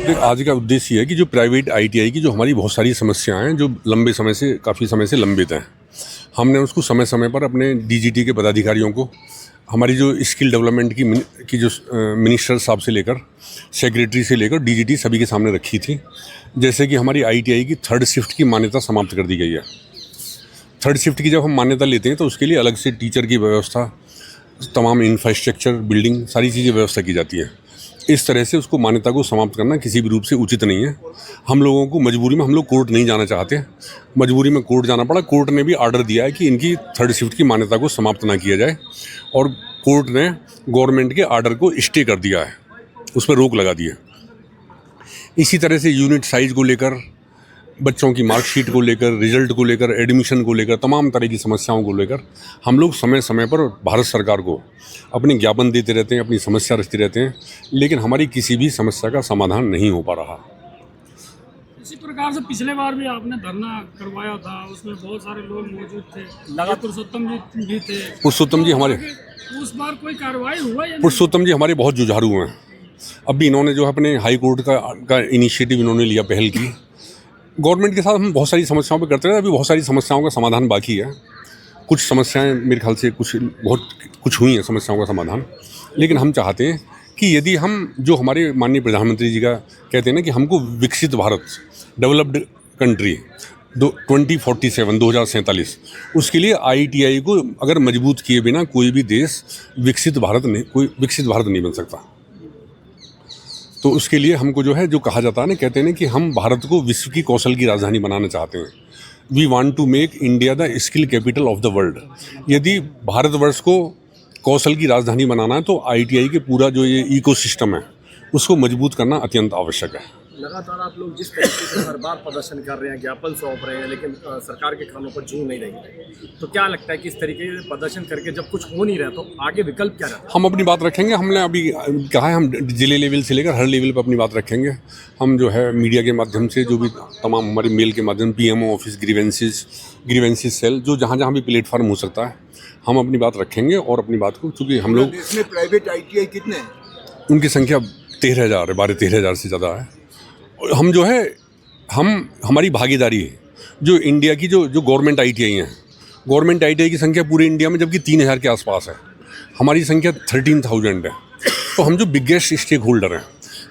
देख, आज का उद्देश्य ये है कि जो प्राइवेट आईटीआई की जो हमारी बहुत सारी समस्याएं हैं जो लंबे समय से काफ़ी समय से लंबित हैं, हमने उसको समय समय पर अपने डीजीटी के पदाधिकारियों को, हमारी जो स्किल डेवलपमेंट की जो मिनिस्टर साहब से लेकर सेक्रेटरी से लेकर डीजीटी सभी के सामने रखी थी। जैसे कि हमारी आईटीआई की थर्ड शिफ्ट की मान्यता समाप्त कर दी गई है। थर्ड शिफ्ट की जब हम मान्यता लेते हैं तो उसके लिए अलग से टीचर की व्यवस्था, तमाम इंफ्रास्ट्रक्चर, बिल्डिंग, सारी चीज़ें व्यवस्था की जाती है। इस तरह से उसको मान्यता को समाप्त करना किसी भी रूप से उचित नहीं है। हम लोगों को मजबूरी में, हम लोग कोर्ट नहीं जाना चाहते, मजबूरी में कोर्ट जाना पड़ा। कोर्ट ने भी आर्डर दिया है कि इनकी थर्ड शिफ्ट की मान्यता को समाप्त ना किया जाए, और कोर्ट ने गवर्नमेंट के आर्डर को स्टे कर दिया है, उस पर रोक लगा दी है। इसी तरह से यूनिट साइज को लेकर, बच्चों की मार्कशीट को लेकर, रिजल्ट को लेकर, एडमिशन को लेकर, तमाम तरह की समस्याओं को लेकर हम लोग समय समय पर भारत सरकार को अपने ज्ञापन देते रहते हैं, अपनी समस्या रखते रहते हैं, लेकिन हमारी किसी भी समस्या का समाधान नहीं हो पा रहा। इसी प्रकार से पिछले बार भी आपने धरना करवाया था, उसमें बहुत सारे लोग मौजूद थे, लगातार पुरुषोत्तम जी भी थे। पुरुषोत्तम जी हमारे, उस बार कोई कार्रवाई हुआ या पुरुषोत्तम जी हमारे बहुत जुझारू हैं। अभी इन्होंने जो है अपने हाई कोर्ट का इनिशिएटिव इन्होंने लिया, पहल की। गवर्नमेंट के साथ हम बहुत सारी समस्याओं पे करते रहे, अभी बहुत सारी समस्याओं का समाधान बाकी है। कुछ समस्याएं मेरे ख्याल से कुछ हुई हैं समस्याओं का समाधान, लेकिन हम चाहते हैं कि यदि हम, जो हमारे माननीय प्रधानमंत्री जी का कहते हैं ना कि हमको विकसित भारत, डेवलप्ड कंट्री 2047, उसके लिए आईटीआई को अगर मजबूत किए बिना कोई भी देश विकसित भारत नहीं बन सकता। तो उसके लिए हमको जो है, जो कहा जाता है ना, कहते हैं ना कि हम भारत को विश्व की कौशल की राजधानी बनाना चाहते हैं। We want to make India the skill capital of the world. यदि भारतवर्ष को कौशल की राजधानी बनाना है तो आईटीआई के पूरा जो ये इकोसिस्टम है उसको मजबूत करना अत्यंत आवश्यक है। लगातार आप लोग जिस तरीके से हर बार प्रदर्शन कर रहे हैं, ज्ञापन सौंप रहे हैं, लेकिन सरकार के कानों पर जू नहीं रही, तो क्या लगता है कि इस तरीके से प्रदर्शन करके जब कुछ हो नहीं रहा तो आगे विकल्प क्या रहता है? हम अपनी बात रखेंगे। हमने अभी कहा है, हम जिले लेवल से लेकर हर लेवल पर अपनी बात रखेंगे। हम जो है मीडिया के माध्यम से, जो भी तमाम हमारे मेल के माध्यम, पीएमओ ऑफिस, ग्रीवेंसेस सेल, जो जहाँ जहाँ भी प्लेटफॉर्म हो सकता है, हम अपनी बात रखेंगे। और अपनी बात को, चूँकि हम लोग, इसमें प्राइवेट आईटीआई कितने हैं? उनकी संख्या 13,000 है, 12-13,000 से ज़्यादा है। हम जो है, हमारी भागीदारी है, जो इंडिया की जो गवर्नमेंट आईटीआई हैं, गवर्नमेंट आईटीआई की संख्या पूरे इंडिया में जबकि 3,000 के आसपास है, हमारी संख्या 13,000 है। तो हम जो बिगेस्ट स्टेक होल्डर हैं,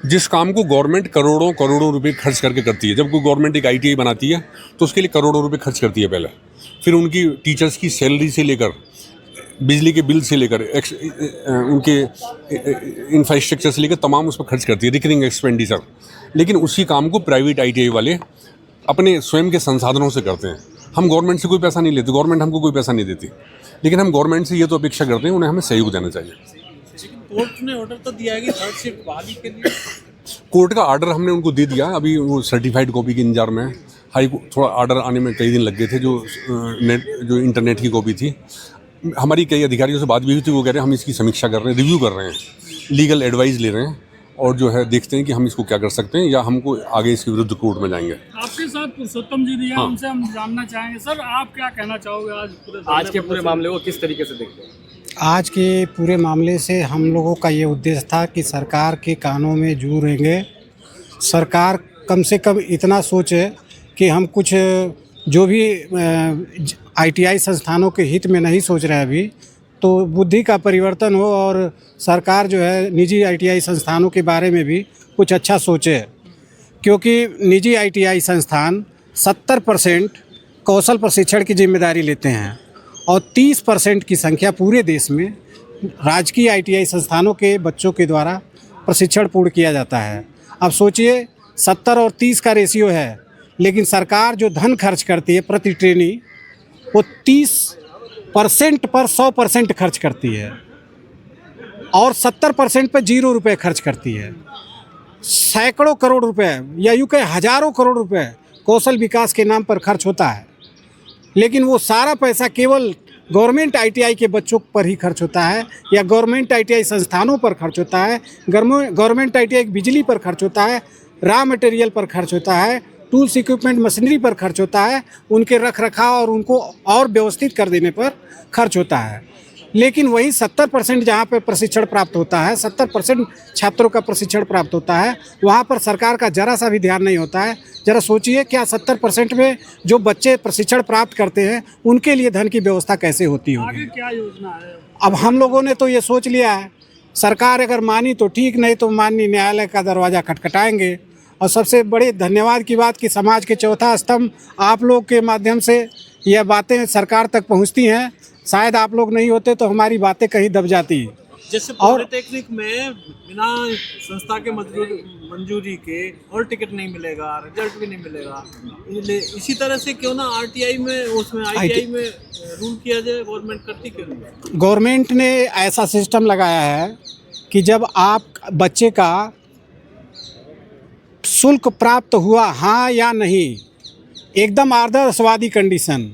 जिस काम को गवर्नमेंट करोड़ों रुपए खर्च करके करती है। जब कोई गवर्नमेंट एक आईटीआई बनाती है तो उसके लिए करोड़ों रुपए खर्च करती है पहले, फिर उनकी टीचर्स की सैलरी से लेकर, बिजली के बिल से लेकर, उनके इंफ्रास्ट्रक्चर से लेकर तमाम उस पर खर्च करती है, रिकरिंग एक्सपेंडिचर। लेकिन उसी काम को प्राइवेट आईटीआई वाले अपने स्वयं के संसाधनों से करते हैं। हम गवर्नमेंट से कोई पैसा नहीं लेते, गवर्नमेंट हमको कोई पैसा नहीं देती, लेकिन हम गवर्नमेंट से ये तो अपेक्षा करते हैं, उन्हें हमें सहयोग देना चाहिए। लेकिन कोर्ट ने ऑर्डर तो दिया है कि थर्ड शिफ्ट बहाली के लिए। कोर्ट का आर्डर हमने उनको दे दिया, अभी वो सर्टिफाइड कॉपी के इंतजार में है। थोड़ा आर्डर आने में कई दिन लग गए थे, जो इंटरनेट की कॉपी थी। हमारी कई अधिकारियों से बात भी हुई थी, वो कह रहे हैं हम इसकी समीक्षा कर रहे हैं, रिव्यू कर रहे हैं, लीगल एडवाइस ले रहे हैं, और जो है देखते हैं कि हम इसको क्या कर सकते हैं, या हमको आगे इसके विरुद्ध कोर्ट में जाएंगे। आपके साथ पुरुषोत्तम जी भी हैं, उनसे हम जानना चाहेंगे। सर, आप क्या कहना चाहोगे आज के पूरे मामले को किस तरीके से देखते हैं? आज के पूरे मामले से हम लोगों का ये उद्देश्य था कि सरकार के कानों में जू रहेंगे। सरकार कम से कम इतना सोचे कि हम कुछ जो भी आईटीआई संस्थानों के हित में नहीं सोच रहे अभी, तो बुद्धि का परिवर्तन हो और सरकार जो है निजी आईटीआई संस्थानों के बारे में भी कुछ अच्छा सोचे। क्योंकि निजी आईटीआई संस्थान 70% कौशल प्रशिक्षण की जिम्मेदारी लेते हैं और 30% की संख्या पूरे देश में राजकीय आईटीआई संस्थानों के बच्चों के द्वारा प्रशिक्षण पूर्ण किया जाता है। अब सोचिए, 70 और 30 का रेशियो है, लेकिन सरकार जो धन खर्च करती है प्रति ट्रेनी, वो 30% पर 100% खर्च करती है और 70% पर 0 रुपये खर्च करती है। सैकड़ों करोड़ रुपए, या यूँ कहें हज़ारों करोड़ रुपए कौशल विकास के नाम पर खर्च होता है, लेकिन वो सारा पैसा केवल गवर्नमेंट आईटीआई के बच्चों पर ही खर्च होता है, या गवर्नमेंट आईटीआई संस्थानों पर खर्च होता है, गवर्नमेंट आईटीआई बिजली पर खर्च होता है, रॉ मटेरियल पर खर्च होता है, टूल्स इक्विपमेंट मशीनरी पर खर्च होता है, उनके रख रखाव और उनको और व्यवस्थित कर देने पर खर्च होता है। लेकिन वही 70% जहाँ पे प्रशिक्षण प्राप्त होता है, 70% छात्रों का प्रशिक्षण प्राप्त होता है, वहाँ पर सरकार का जरा सा भी ध्यान नहीं होता है। जरा सोचिए क्या 70% में जो बच्चे प्रशिक्षण प्राप्त करते हैं उनके लिए धन की व्यवस्था कैसे होती होगी। आगे क्या योजना है? अब हम लोगों ने तो ये सोच लिया है, सरकार अगर मानी तो ठीक, नहीं तो माननीय न्यायालय का दरवाज़ा खटखटाएंगे। और सबसे बड़ी धन्यवाद की बात कि समाज के चौथा स्तंभ आप लोग के माध्यम से यह बातें सरकार तक पहुंचती हैं। शायद आप लोग नहीं होते तो हमारी बातें कहीं दब जाती। जैसे और पॉलिटेक्निक में बिना संस्था के मंजूरी के और टिकट नहीं मिलेगा, रिजल्ट भी नहीं मिलेगा। इसी तरह से क्यों ना आरटीआई में, उसमें आईटीआई में रूल किया जाए, गवर्नमेंट करती क्यों नहीं? गवर्नमेंट ने ऐसा सिस्टम लगाया है कि जब आप बच्चे का शुल्क प्राप्त हुआ हाँ या नहीं, एकदम आदर्शवादी कंडीशन,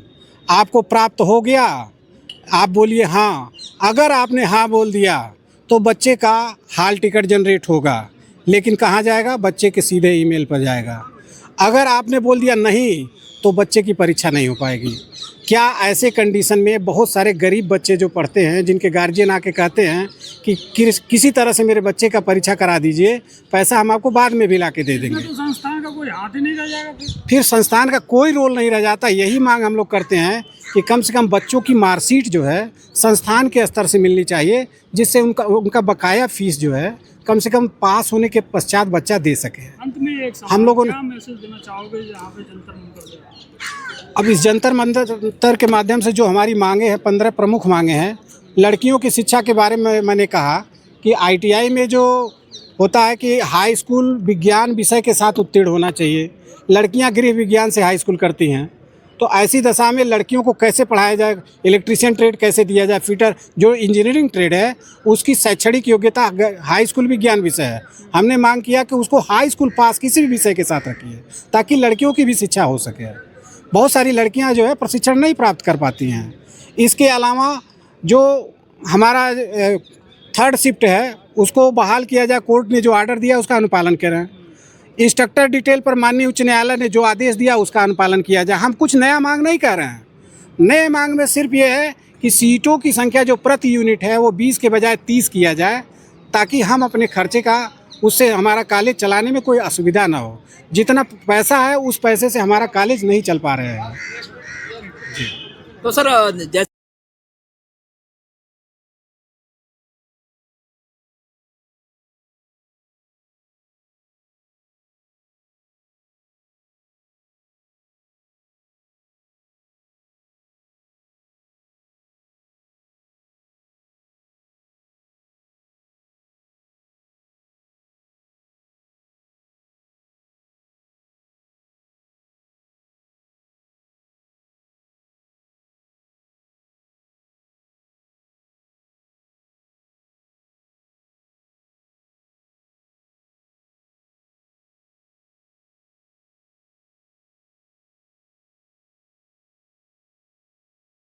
आपको प्राप्त हो गया आप बोलिए हाँ। अगर आपने हाँ बोल दिया तो बच्चे का हाल टिकट जनरेट होगा, लेकिन कहाँ जाएगा? बच्चे के सीधे ईमेल पर जाएगा। अगर आपने बोल दिया नहीं तो बच्चे की परीक्षा नहीं हो पाएगी। क्या ऐसे कंडीशन में बहुत सारे गरीब बच्चे जो पढ़ते हैं, जिनके गार्जियन आके कहते हैं कि किसी तरह से मेरे बच्चे का परीक्षा करा दीजिए, पैसा हम आपको बाद में भी ला के दे देंगे। तो संस्थान का कोई हाथ ही नहीं रह जाएगा फिर संस्थान का कोई रोल नहीं रह जाता। यही मांग हम लोग करते हैं कि कम से कम बच्चों की मार्कशीट जो है संस्थान के स्तर से मिलनी चाहिए, जिससे उनका बकाया फीस जो है कम से कम पास होने के पश्चात बच्चा दे सके। अंत में एक हम लोगों ने क्या मैसेज देना चाहोगे यहाँ पे जंतर मंतर? अब इस जंतर मंतर के माध्यम से जो हमारी मांगे हैं, 15 प्रमुख मांगे हैं। लड़कियों की शिक्षा के बारे में मैंने कहा कि आईटीआई में जो होता है कि हाई स्कूल विज्ञान विषय के साथ उत्तीर्ण होना चाहिए। लड़कियां गृह विज्ञान से हाई स्कूल करती हैं, तो ऐसी दशा में लड़कियों को कैसे पढ़ाया जाए, इलेक्ट्रीशियन ट्रेड कैसे दिया जाए, फिटर जो इंजीनियरिंग ट्रेड है उसकी शैक्षणिक योग्यता हाई स्कूल विज्ञान विषय है। हमने मांग किया कि उसको हाई स्कूल पास किसी भी विषय के साथ रखिए, ताकि लड़कियों की भी शिक्षा हो सके। बहुत सारी लड़कियां जो है प्रशिक्षण नहीं प्राप्त कर पाती हैं। इसके अलावा जो हमारा 3rd शिफ्ट है उसको बहाल किया जाए। कोर्ट ने जो आर्डर दिया उसका अनुपालन करें। इंस्ट्रक्टर डिटेल पर माननीय उच्च न्यायालय ने जो आदेश दिया उसका अनुपालन किया जाए। हम कुछ नया मांग नहीं कर रहे हैं। नए मांग में सिर्फ ये है कि सीटों की संख्या जो प्रति यूनिट है वो 20 के बजाय 30 किया जाए, ताकि हम अपने खर्चे का, उससे हमारा कॉलेज चलाने में कोई असुविधा ना हो। जितना पैसा है उस पैसे से हमारा कॉलेज नहीं चल पा रहे हैं। तो सर जैसे